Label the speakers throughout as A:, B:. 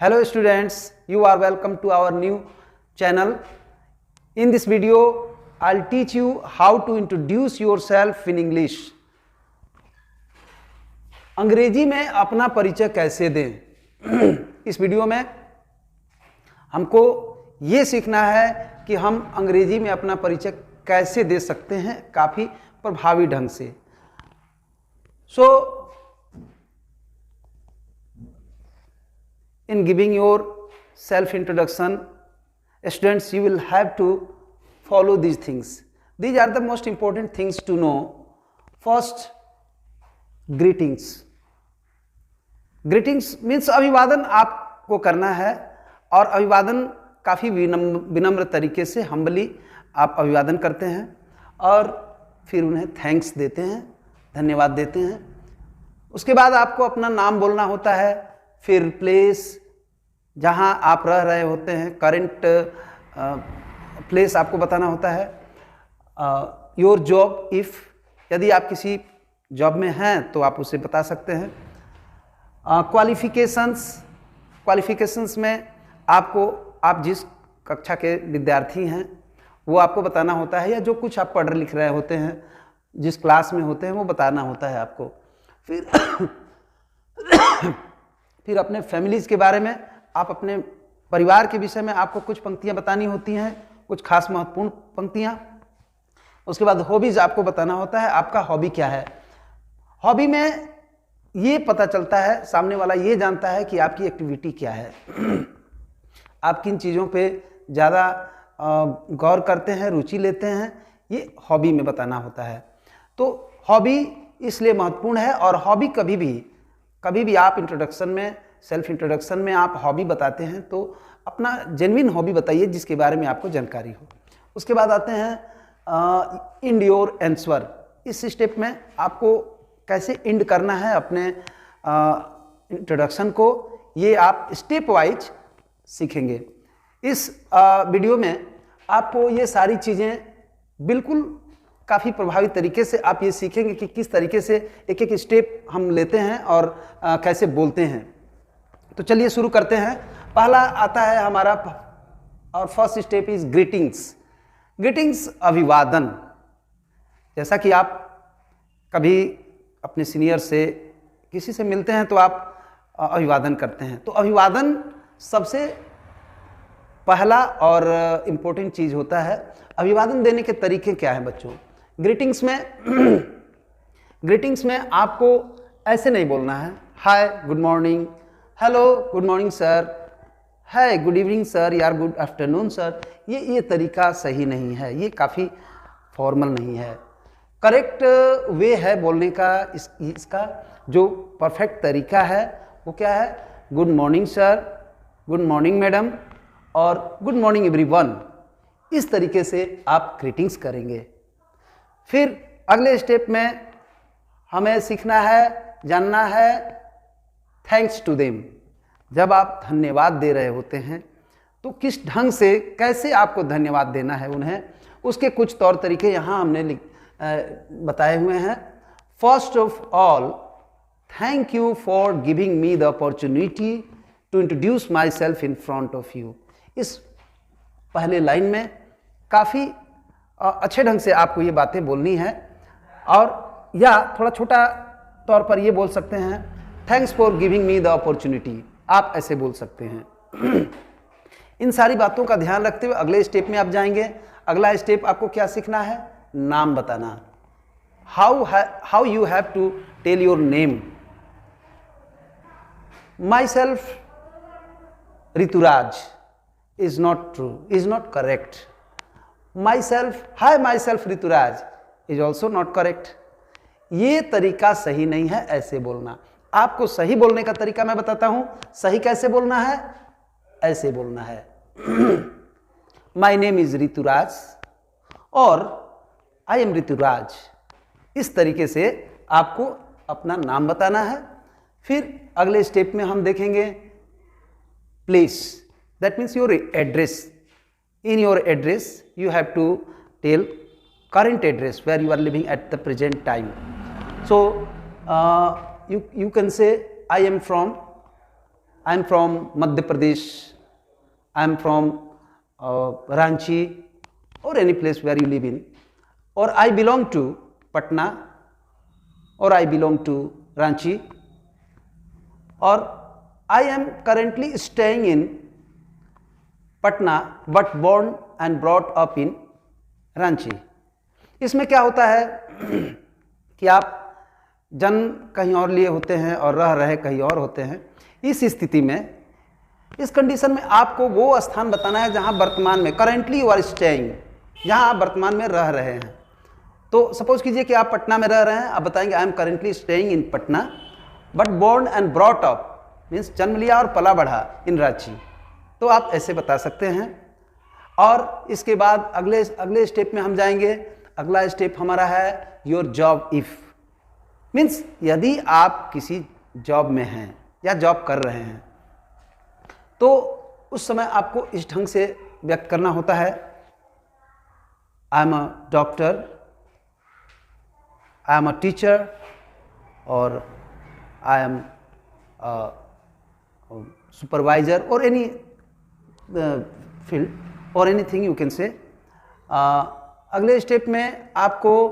A: Hello students, you are welcome to our new channel. In this video, I'll teach you how to introduce yourself in English. अंग्रेजी में अपना परिचय कैसे दें। इस वीडियो में हमको ये सीखना है कि हम अंग्रेजी में अपना परिचय कैसे दे सकते हैं काफ़ी प्रभावी ढंग से। In giving your self introduction, students, you will have to follow these things. These are the most important things to know. First, greetings. Greetings means अभिवादन आपको करना है और अभिवादन काफ़ी विनम्र तरीके से हम्बली आप अभिवादन करते हैं और फिर उन्हें थैंक्स देते हैं, धन्यवाद देते हैं। उसके बाद आपको अपना नाम बोलना होता है, फिर प्लेस जहां आप रह रहे होते हैं, करंट प्लेस आपको बताना होता है। योर जॉब, इफ़ यदि आप किसी जॉब में हैं तो आप उसे बता सकते हैं। क्वालिफिकेशंस में आपको आप जिस कक्षा के विद्यार्थी हैं वो आपको बताना होता है, या जो कुछ आप पढ़ लिख रहे होते हैं, जिस क्लास में होते हैं वो बताना होता है आपको। फिर अपने फैमिलीज़ के बारे में, आप अपने परिवार के विषय में आपको कुछ पंक्तियां बतानी होती हैं, कुछ खास महत्वपूर्ण पंक्तियां। उसके बाद हॉबीज़ आपको बताना होता है, आपका हॉबी क्या है। हॉबी में ये पता चलता है, सामने वाला ये जानता है कि आपकी एक्टिविटी क्या है, आप किन चीज़ों पे ज़्यादा गौर करते हैं, रुचि लेते हैं, ये हॉबी में बताना होता है। तो हॉबी इसलिए महत्वपूर्ण है, और हॉबी कभी भी आप इंट्रोडक्शन में, सेल्फ इंट्रोडक्शन में आप हॉबी बताते हैं तो अपना जेन्युइन हॉबी बताइए जिसके बारे में आपको जानकारी हो। उसके बाद आते हैं इंड योर आंसर। इस स्टेप में आपको कैसे इंड करना है अपने इंट्रोडक्शन को, ये आप स्टेप वाइज सीखेंगे। इस वीडियो में आपको ये सारी चीज़ें बिल्कुल काफ़ी प्रभावी तरीके से आप ये सीखेंगे कि किस तरीके से एक एक स्टेप हम लेते हैं और कैसे बोलते हैं। तो चलिए शुरू करते हैं। पहला आता है हमारा, और first step is greetings. Greetings अभिवादन। जैसा कि आप कभी अपने सीनियर से, किसी से मिलते हैं तो आप अभिवादन करते हैं। तो अभिवादन सबसे पहला और इम्पोर्टेंट चीज़ होता है। अभिवादन देने के तरीके क्या हैं बच्चों? ग्रीटिंग्स में आपको ऐसे नहीं बोलना है, hi good morning, hello good morning sir, hi good evening sir, यार गुड आफ्टरनून सर। ये तरीका सही नहीं है, ये काफ़ी फॉर्मल नहीं है। करेक्ट वे है बोलने का, इसका जो परफेक्ट तरीका है वो क्या है? Good morning sir, good morning madam और गुड मॉर्निंग एवरीवन। इस तरीके से आप ग्रीटिंग्स करेंगे। फिर अगले स्टेप में हमें सीखना है, जानना है थैंक्स टू देम। जब आप धन्यवाद दे रहे होते हैं तो किस ढंग से, कैसे आपको धन्यवाद देना है उन्हें, उसके कुछ तौर तरीके यहाँ हमने बताए हुए हैं। First of all, thank you for giving me the opportunity to introduce myself in front of you. इस पहले लाइन में काफ़ी अच्छे ढंग से आपको ये बातें बोलनी है, और या थोड़ा छोटा तौर पर ये बोल सकते हैं, thanks for giving me the opportunity. आप ऐसे बोल सकते हैं। इन सारी बातों का ध्यान रखते हुए अगले स्टेप में आप जाएंगे। अगला स्टेप आपको क्या सीखना है? नाम बताना। How you have to tell your name. Myself Rituraj is not true, is not correct. Myself Rituraj is also not correct. ये तरीका सही नहीं है ऐसे बोलना। आपको सही बोलने का तरीका मैं बताता हूं। सही कैसे बोलना है? ऐसे बोलना है, माई नेम इज ऋतुराज और आई एम ऋतुराज। इस तरीके से आपको अपना नाम बताना है। फिर अगले स्टेप में हम देखेंगे place, that means your address. In your address, you have to tell current address where you are living at the present time. So you can say I I am from Madhya Pradesh, I am from Ranchi और any place where you live in, और I belong to Patna, और I belong to Ranchi, और I am currently staying in Patna but born and brought up in Ranchi. इसमें क्या होता है कि आप जन्म कहीं और लिए होते हैं और रह रहे कहीं और होते हैं। इस स्थिति में, इस कंडीशन में आपको वो स्थान बताना है जहां वर्तमान में, करेंटली यू आर स्टेइंग, जहां आप वर्तमान में रह रहे हैं। तो सपोज कीजिए कि आप पटना में रह रहे हैं, आप बताएंगे I am currently staying in Patna but born and brought up, means जन्म लिया और पला बढ़ा इन रांची। तो आप ऐसे बता सकते हैं। और इसके बाद अगले स्टेप में हम जाएंगे। अगला स्टेप हमारा है योर जॉब इफ, मीन्स यदि आप किसी जॉब में हैं या जॉब कर रहे हैं तो उस समय आपको इस ढंग से व्यक्त करना होता है, I am a doctor, I am a teacher, और आई एम सुपरवाइजर और एनी फील्ड और एनीथिंग यू कैन से। अगले स्टेप में आपको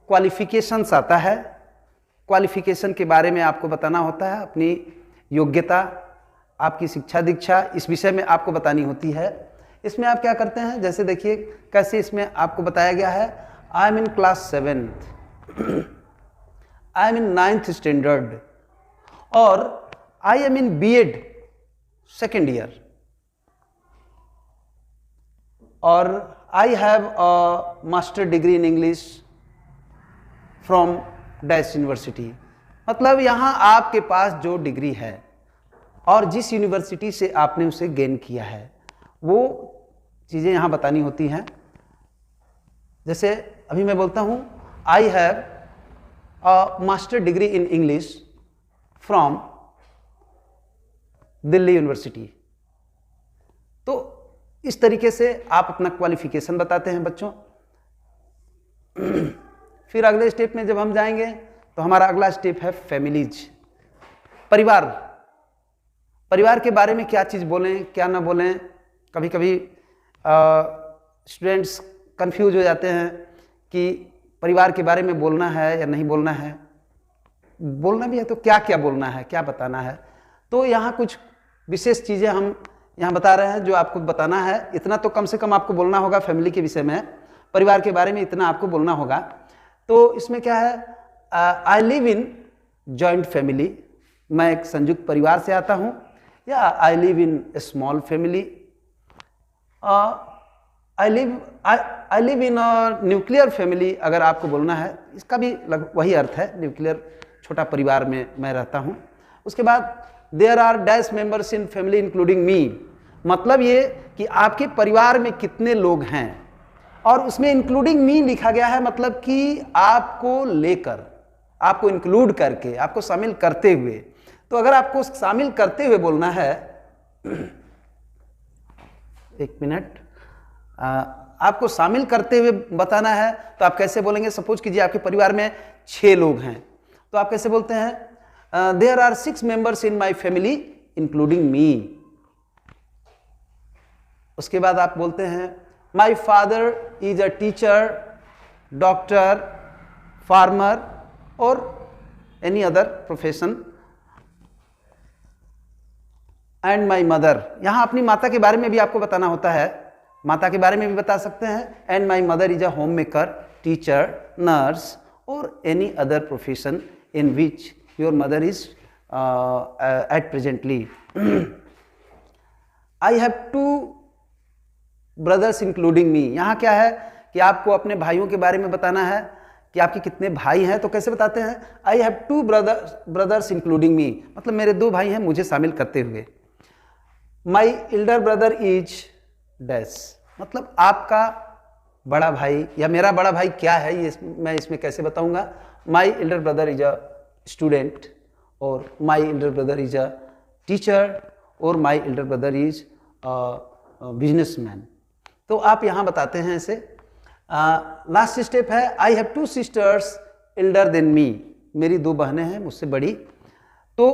A: क्वालिफिकेशंस आता है। क्वालिफिकेशन के बारे में आपको बताना होता है, अपनी योग्यता, आपकी शिक्षा दीक्षा इस विषय में आपको बतानी होती है। इसमें आप क्या करते हैं, जैसे देखिए कैसे इसमें आपको बताया गया है, I am in class 7th, I am in 9th standard, और I am in B.Ed 2nd year, और I have a master degree in English from dash university. मतलब यहाँ आपके पास जो डिग्री है और जिस यूनिवर्सिटी से आपने उसे गेन किया है वो चीज़ें यहाँ बतानी होती हैं। जैसे अभी मैं बोलता हूँ आई have a master degree in English from Delhi university. तो इस तरीके से आप अपना क्वालिफिकेशन बताते हैं बच्चों। फिर अगले स्टेप में जब हम जाएंगे तो हमारा अगला स्टेप है फैमिलीज, परिवार। परिवार के बारे में क्या चीज़ बोलें क्या ना बोलें। कभी कभी स्टूडेंट्स कंफ्यूज हो जाते हैं कि परिवार के बारे में बोलना है या नहीं बोलना है। बोलना भी है तो क्या क्या बोलना है, क्या बताना है। तो यहाँ कुछ विशेष चीज़ें हम यहाँ बता रहे हैं जो आपको बताना है। इतना तो कम से कम आपको बोलना होगा फैमिली के विषय में, परिवार के बारे में इतना आपको बोलना होगा। तो इसमें क्या है, I live in joint family, मैं एक संयुक्त परिवार से आता हूँ, या I live in A small family, I live in a nuclear family. अगर आपको बोलना है इसका भी वही अर्थ है, न्यूक्लियर छोटा परिवार में मैं रहता हूँ। उसके बाद there are dash members in family including me, मतलब ये कि आपके परिवार में कितने लोग हैं, और उसमें इंक्लूडिंग मी लिखा गया है, मतलब कि आपको लेकर, आपको इंक्लूड करके, आपको शामिल करते हुए। तो अगर आपको शामिल करते हुए बोलना है, एक मिनट, आपको शामिल करते हुए बताना है तो आप कैसे बोलेंगे। सपोज कीजिए आपके परिवार में 6 लोग हैं, तो आप कैसे बोलते हैं, there are 6 members in my family including me. उसके बाद आप बोलते हैं my father is a teacher, doctor, farmer और any other profession, and my mother. यहां अपनी माता के बारे में भी आपको बताना होता है, माता के बारे में भी बता सकते हैं। And my mother is a home maker, teacher, nurse और any other profession in which your mother is at presently. I have 2 brothers including me. यहाँ क्या है कि आपको अपने भाइयों के बारे में बताना है कि आपके कितने भाई हैं। तो कैसे बताते हैं, आई हैव 2 ब्रदर्स इंक्लूडिंग मी, मतलब मेरे 2 भाई हैं मुझे शामिल करते हुए। माई एल्डर ब्रदर इज डैश, मतलब आपका बड़ा भाई या मेरा बड़ा भाई क्या है, ये मैं इसमें कैसे बताऊंगा। My elder brother is a student, और my elder brother is a teacher, और my elder brother is businessman. तो आप यहाँ बताते हैं इसे। लास्ट स्टेप है I have 2 sisters elder than me, मेरी 2 बहनें हैं मुझसे बड़ी। तो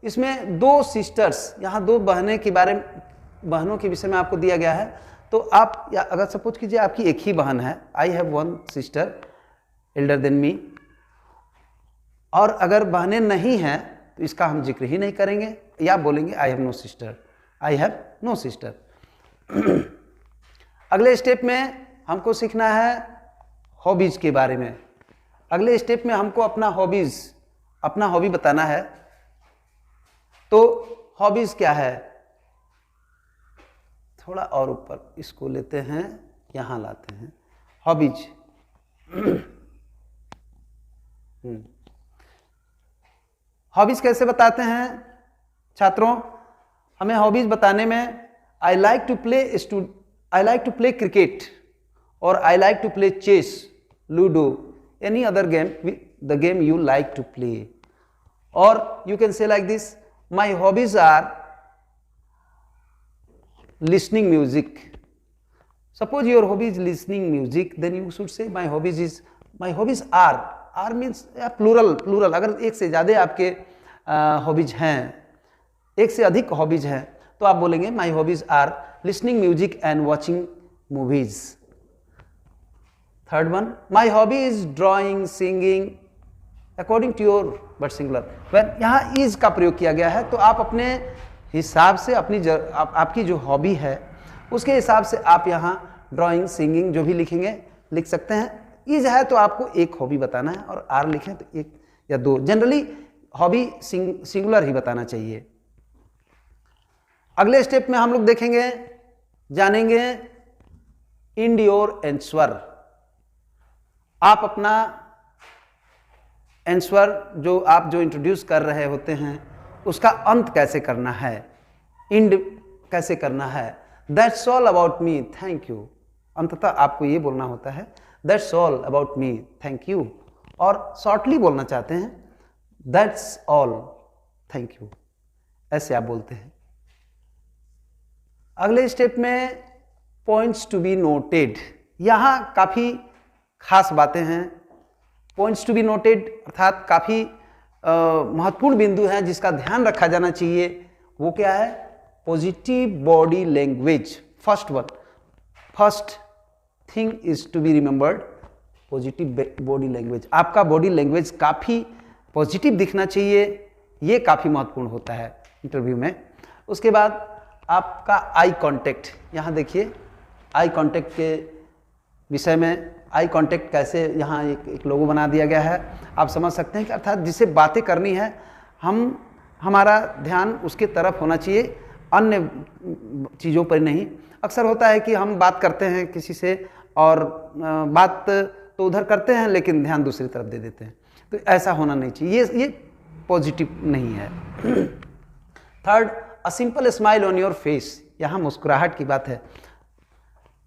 A: इसमें दो सिस्टर्स, यहाँ दो बहनों के विषय में आपको दिया गया है। तो आप अगर सपोज कीजिए आपकी एक ही बहन है, I have one sister Elder than मी, और अगर बहनें नहीं हैं तो इसका हम जिक्र ही नहीं करेंगे, या बोलेंगे I have no sister, I have no sister. अगले स्टेप में हमको सीखना है हॉबीज के बारे में। अगले स्टेप में हमको अपना हॉबी बताना है। तो हॉबीज क्या है, थोड़ा और ऊपर इसको लेते हैं, यहां लाते हैं हॉबीज। हॉबीज कैसे बताते हैं छात्रों? हमें हॉबीज बताने में I like to play cricket, और I like to play chess, ludo, any other game, the game you like to play. और you can say like this, my hobbies are listening music. Suppose your hobby is listening music, then you should say my hobbies are means plural. अगर एक से ज़्यादा आपके hobbies हैं, एक से अधिक हॉबीज हैं, तो आप बोलेंगे my hobbies are listening music and watching movies. Third one, my hobby is drawing, singing, according to your but singular. यहाँ is का प्रयोग किया गया है, तो आप अपने हिसाब से आपकी जो हॉबी है उसके हिसाब से आप यहाँ ड्राइंग, सिंगिंग जो भी लिखेंगे लिख सकते हैं। इज है तो आपको एक हॉबी बताना है, और आर लिखें तो एक या दो। जनरली हॉबी सिंगुलर ही बताना चाहिए। अगले स्टेप में हम लोग देखेंगे, जानेंगे इंड योर एंसर। आप अपना एंसर जो इंट्रोड्यूस कर रहे होते हैं उसका अंत कैसे करना है, इंड कैसे करना है। That's all about me, thank you. अंततः आपको ये बोलना होता है that's all about me, thank you. और शॉर्टली बोलना चाहते हैं दैट्स ऑल, थैंक यू, ऐसे आप बोलते हैं। अगले स्टेप में पॉइंट्स टू बी नोटेड। यहाँ काफ़ी खास बातें हैं। पॉइंट्स टू बी नोटेड अर्थात काफ़ी महत्वपूर्ण बिंदु हैं जिसका ध्यान रखा जाना चाहिए। वो क्या है? Positive body language. First thing is to be remembered, positive body language. आपका बॉडी लैंग्वेज काफ़ी पॉजिटिव दिखना चाहिए, ये काफ़ी महत्वपूर्ण होता है इंटरव्यू में। उसके बाद आपका आई कांटेक्ट। यहाँ देखिए आई कांटेक्ट के विषय में, आई कांटेक्ट कैसे यहाँ एक लोगो बना दिया गया है, आप समझ सकते हैं कि अर्थात जिससे बातें करनी है हमारा ध्यान उसके तरफ होना चाहिए, अन्य चीज़ों पर नहीं। अक्सर होता है कि हम बात करते हैं किसी से और बात तो उधर करते हैं लेकिन ध्यान दूसरी तरफ दे देते हैं, तो ऐसा होना नहीं चाहिए, ये पॉजिटिव नहीं है। Third, a simple smile on your face. यहाँ मुस्कुराहट की बात है।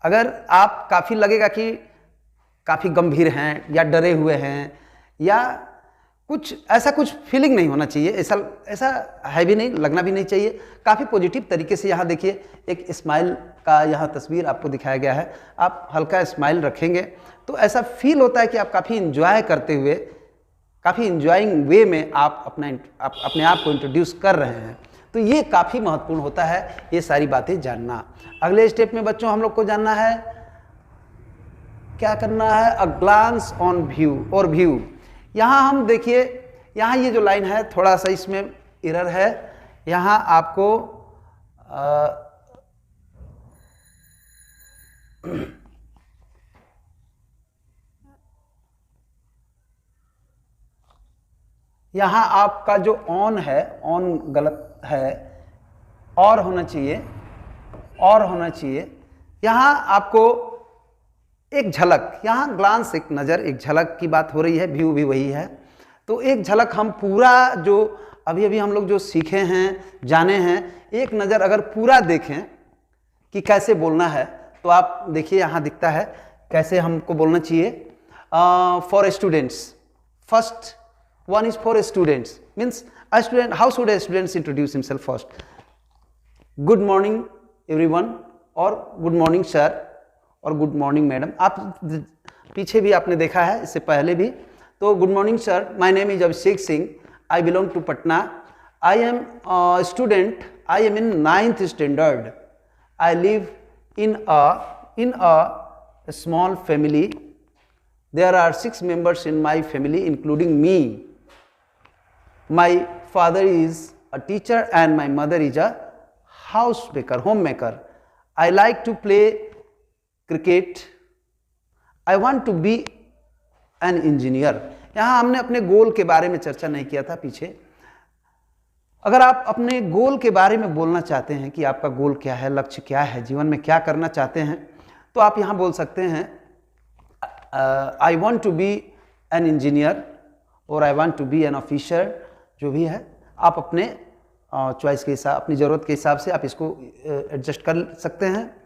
A: अगर आप काफ़ी लगेगा कि काफ़ी गंभीर हैं या डरे हुए हैं या कुछ फीलिंग नहीं होना चाहिए, ऐसा है भी नहीं, लगना भी नहीं चाहिए। काफ़ी पॉजिटिव तरीके से यहाँ देखिए एक स्माइल का यहाँ तस्वीर आपको दिखाया गया है। आप हल्का स्माइल रखेंगे तो ऐसा फील होता है कि आप काफ़ी इंजॉय करते हुए, काफ़ी इंजॉइंग वे में आप अपने आप को इंट्रोड्यूस कर रहे हैं। तो ये काफ़ी महत्वपूर्ण होता है ये सारी बातें जानना। अगले स्टेप में बच्चों हम लोग को जानना है, क्या करना है? A glance on view. यहाँ हम देखिए, यहाँ ये जो लाइन है थोड़ा सा इसमें एरर है। यहाँ आपको यहाँ आपका जो ऑन है, ऑन गलत है, और होना चाहिए। यहाँ आपको एक झलक, यहाँ ग्लांस एक नज़र, एक झलक की बात हो रही है, व्यू भी वही है। तो एक झलक, हम पूरा जो अभी हम लोग जो सीखे हैं, जाने हैं, एक नज़र अगर पूरा देखें कि कैसे बोलना है तो आप देखिए यहाँ दिखता है कैसे हमको बोलना चाहिए। For students, first one is for students, means a student, how should a students introduce himself first? Good morning everyone, और गुड मॉर्निंग सर, और गुड मॉर्निंग मैडम। आप पीछे भी आपने देखा है, इससे पहले भी। तो good morning sir, my name is Abhishek Singh, I belong to Patna, I am a student. I am in 9th standard. I live in a small family. There are 6 members in my family, including me. My father is a teacher and my mother is a homemaker. I like to play cricket. I want to be an engineer. यहाँ हमने अपने गोल के बारे में चर्चा नहीं किया था पीछे। अगर आप अपने गोल के बारे में बोलना चाहते हैं कि आपका गोल क्या है, लक्ष्य क्या है, जीवन में क्या करना चाहते हैं, तो आप यहाँ बोल सकते हैं I want to be an engineer और I want to be an officer, जो भी है आप अपने चॉइस के हिसाब, अपनी ज़रूरत के हिसाब से आप इसको एडजस्ट कर सकते हैं।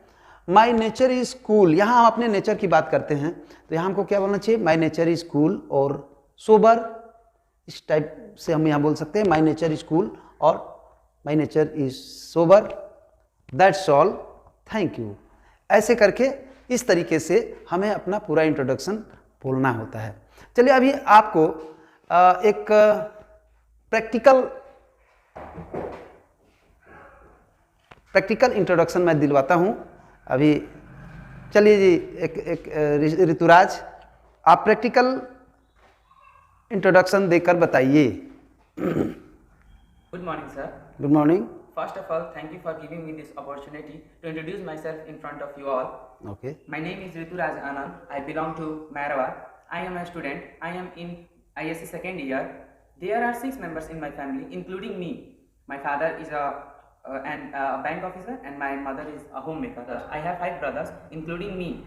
A: माई नेचर इज़ कूल, यहाँ हम अपने नेचर की बात करते हैं तो यहाँ हमको क्या बोलना चाहिए, माई नेचर इज़ कूल और सोबर, इस टाइप से हम यहाँ बोल सकते हैं माई नेचर इज़ कूल और my nature is sober, that's all, thank you. ऐसे करके इस तरीके से हमें अपना पूरा इंट्रोडक्शन बोलना होता है। चलिए अभी आपको एक प्रैक्टिकल इंट्रोडक्शन मैं दिलवाता हूँ अभी। चलिए जी, एक ऋतुराज, आप प्रैक्टिकल इंट्रोडक्शन देकर बताइए।
B: Good morning, sir.
A: Good morning.
B: First of all, thank you for giving me this opportunity to introduce myself in front of you all.
A: Okay,
B: My name is Rituraj Anand. I belong to Marwa. I am a student. I am in ISC second year. There are 6 members in my family, including me. My father is a bank officer and my mother is a homemaker. I have 5 brothers, including me.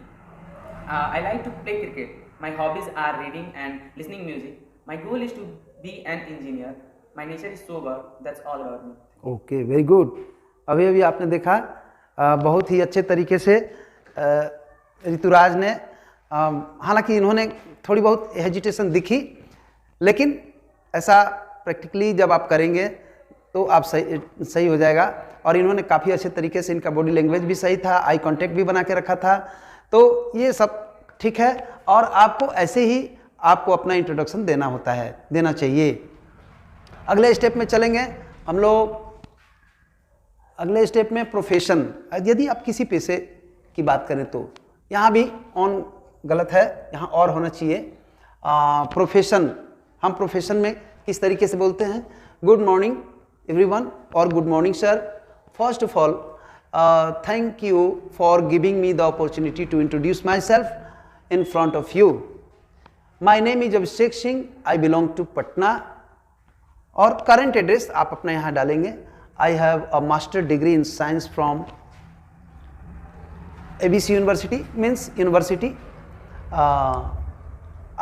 B: I like to play cricket. My hobbies are reading and listening music. My goal is to be an engineer. My nature is sober. That's all about me.
A: Okay, very good. अभी आपने देखा बहुत ही अच्छे तरीके से ऋतुराज ने, हालांकि इन्होंने थोड़ी बहुत हेजिटेशन दिखी, लेकिन ऐसा प्रैक्टिकली जब आप करेंगे तो आप सही हो जाएगा। और इन्होंने काफ़ी अच्छे तरीके से, इनका बॉडी लैंग्वेज भी सही था, आई कांटेक्ट भी बना के रखा था, तो ये सब ठीक है। और आपको ऐसे ही आपको अपना इंट्रोडक्शन देना होता है, देना चाहिए। अगले स्टेप में चलेंगे हम लोग। अगले स्टेप में प्रोफेशन। यदि आप किसी पेशे की बात करें तो यहाँ भी ऑन गलत है, यहाँ और होना चाहिए। प्रोफेशन, हम प्रोफेशन में किस तरीके से बोलते हैं, गुड मॉर्निंग एवरीवन और good morning sir. First of all thank you for giving me the opportunity to introduce myself in front of you. My name is Abhishek Singh, I belong to Patna. और current address आप अपना यहाँ डालेंगे। I have a master degree in science from ABC University, means university.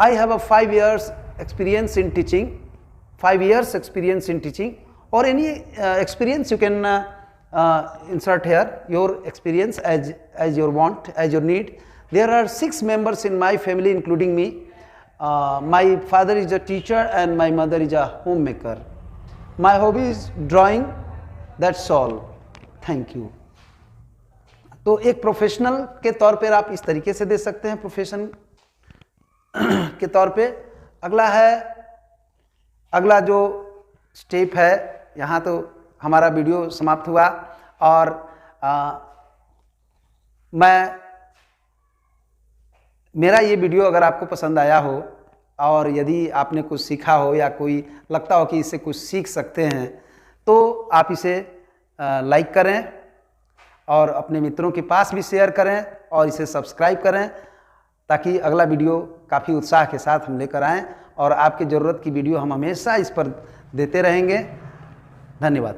A: I have a 5 years experience in teaching, 5 years experience in teaching, or any experience you can insert here, your experience as your want, as your need. There are 6 members in my family, including me. My father is a teacher and my mother is a homemaker. My hobby is drawing. That's all. Thank you. तो एक professional के तौर पर आप इस तरीके से दे सकते हैं प्रोफेशन के तौर पे। अगला जो स्टेप है, यहाँ तो हमारा वीडियो समाप्त हुआ। और मेरा ये वीडियो अगर आपको पसंद आया हो और यदि आपने कुछ सीखा हो या कोई लगता हो कि इससे कुछ सीख सकते हैं, तो आप इसे लाइक करें और अपने मित्रों के पास भी शेयर करें और इसे सब्सक्राइब करें, ताकि अगला वीडियो काफ़ी उत्साह के साथ हम लेकर आएँ और आपकी ज़रूरत की वीडियो हम हमेशा इस पर देते रहेंगे। धन्यवाद।